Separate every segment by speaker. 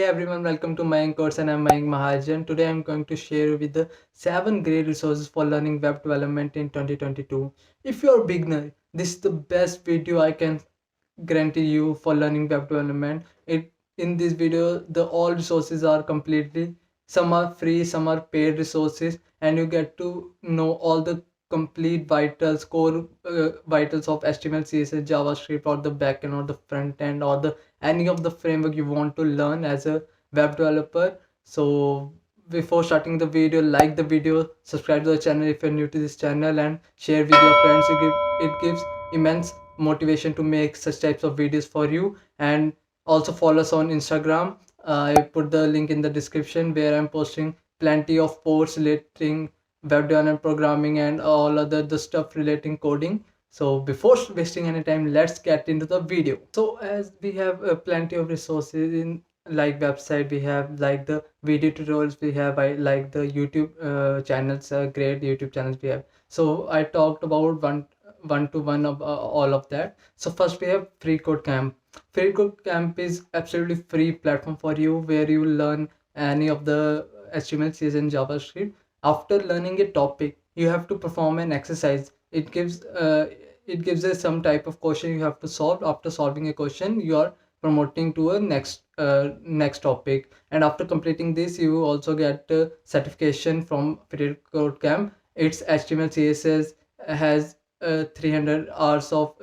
Speaker 1: everyone, welcome to my course and I'm Mayank Mahajan. Today I'm going to share with the 7 great resources for learning web development in 2022. If you're a beginner, this is the best video I can guarantee you for learning web development. In this video, the all resources are completely, some are free, some are paid resources, and you get to know all the complete vitals, core vitals of HTML, CSS, JavaScript, or the backend, or the front end, or the any of the framework you want to learn as a web developer. So before starting the video, like the video, subscribe to the channel if you're new to this channel, and share with your friends. It gives immense motivation to make such types of videos for you. And also follow us on Instagram. I put the link in the description where I'm posting plenty of posts relating web development, programming, and all other the stuff relating coding. So before wasting any time, let's get into the video. So as we have plenty of resources in like website, we have like the video tutorials, we have like the YouTube channels, great YouTube channels we have. So I talked about one to one of all of that. So first we have free code camp. Free code camp is absolutely free platform for you where you learn any of the HTML, CSS, and JavaScript. After learning a topic, you have to perform an exercise. It gives us some type of question you have to solve. After solving a question, you are promoting to a next topic, and after completing this you also get certification from free code camp. It's HTML, CSS has 300 hours of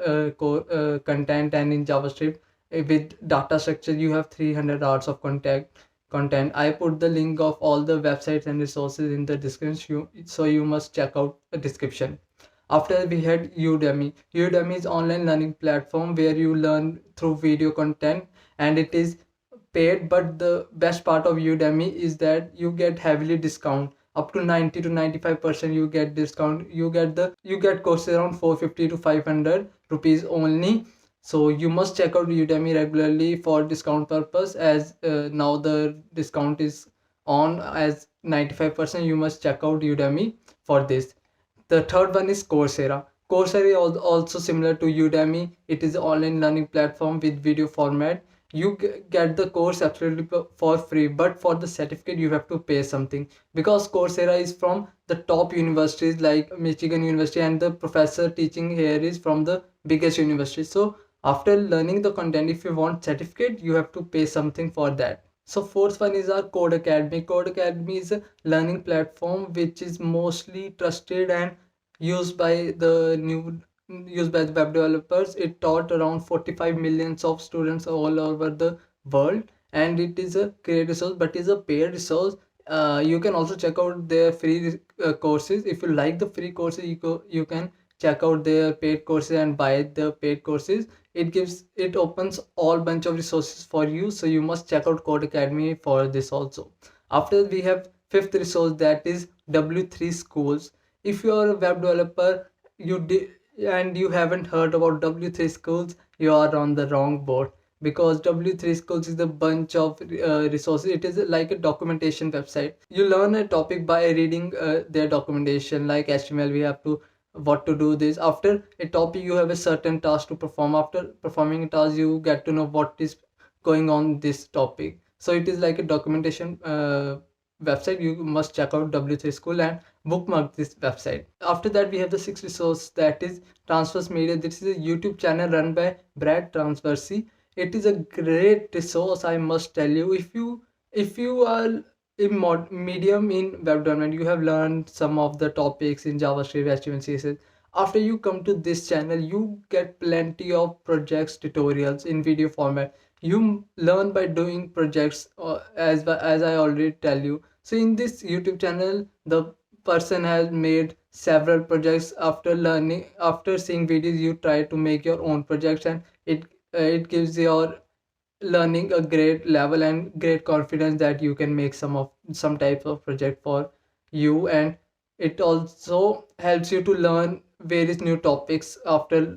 Speaker 1: content, and in JavaScript with data structure you have 300 hours of content. I put the link of all the websites and resources in the description, so you must check out the description. After we had Udemy. Udemy is online learning platform where you learn through video content, and it is paid, but the best part of Udemy is that you get heavily discount up to 90 to 95% you get discount. You get courses around 450 to 500 rupees only. So you must check out Udemy regularly for discount purpose, as now the discount is on as 95%. You must check out Udemy for this. The third one is Coursera. Coursera is also similar to Udemy. It is an online learning platform with video format. You get the course absolutely for free, but for the certificate you have to pay something, because Coursera is from the top universities like Michigan University, and the professor teaching here is from the biggest university. So after learning the content, if you want certificate, you have to pay something for that. So fourth one is our Code Academy. Code Academy is a learning platform which is mostly trusted and used by the new used by the web developers. It taught around 45 millions of students all over the world, and it is a great resource, but is a paid resource. You can also check out their free courses. If you like the free courses, you can check out their paid courses and buy the paid courses. It opens all bunch of resources for you, so you must check out Code Academy for this also. After we have fifth resource, that is W3 schools. If you are a web developer, and you haven't heard about W3 schools, you are on the wrong boat, because W3 schools is a bunch of resources. It is like a documentation website. You learn a topic by reading their documentation. Like HTML, we have to what to do this. After a topic, you have a certain task to perform. After performing a task, you get to know what is going on this topic. So it is like a documentation website. You must check out W3 school and bookmark this website. After that, we have the sixth resource, that is Transverse Media. This is a YouTube channel run by Brad Transverse. It is a great resource, I must tell you. If you are in medium in web development, you have learned some of the topics in JavaScript, HTML, CSS. After you come to this channel, you get plenty of projects tutorials in video format. You learn by doing projects, as I already tell you. So in this YouTube channel, the person has made several projects. After seeing videos, you try to make your own projects, and it gives your learning a great level and great confidence that you can make some type of project for you. And it also helps you to learn various new topics after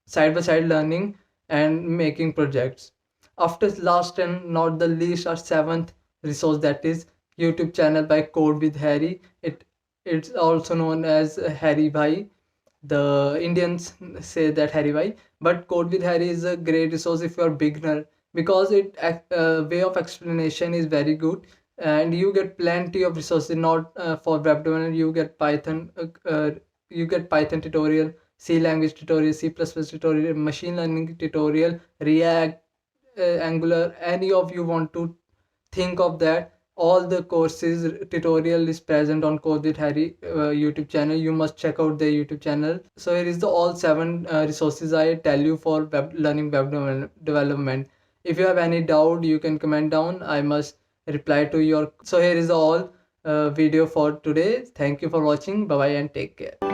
Speaker 1: side by side learning and making projects. After last and not the least, our seventh resource, that is YouTube channel by Code with Harry. It's also known as Harry Bhai. The Indians say that Harry Bhai, but Code with Harry is a great resource if you're a beginner. because it way of explanation is very good, and you get plenty of resources. Not for web development, you get Python tutorial, C language tutorial, C++ tutorial, machine learning tutorial, React, Angular, any of you want to think of that. All the courses tutorial is present on Code with Harry YouTube channel. You must check out their YouTube channel. So here is the all 7 resources I tell you for learning web development. If you have any doubt, you can comment down. I must reply to your. So here is the all video for today. Thank you for watching. Bye bye and take care.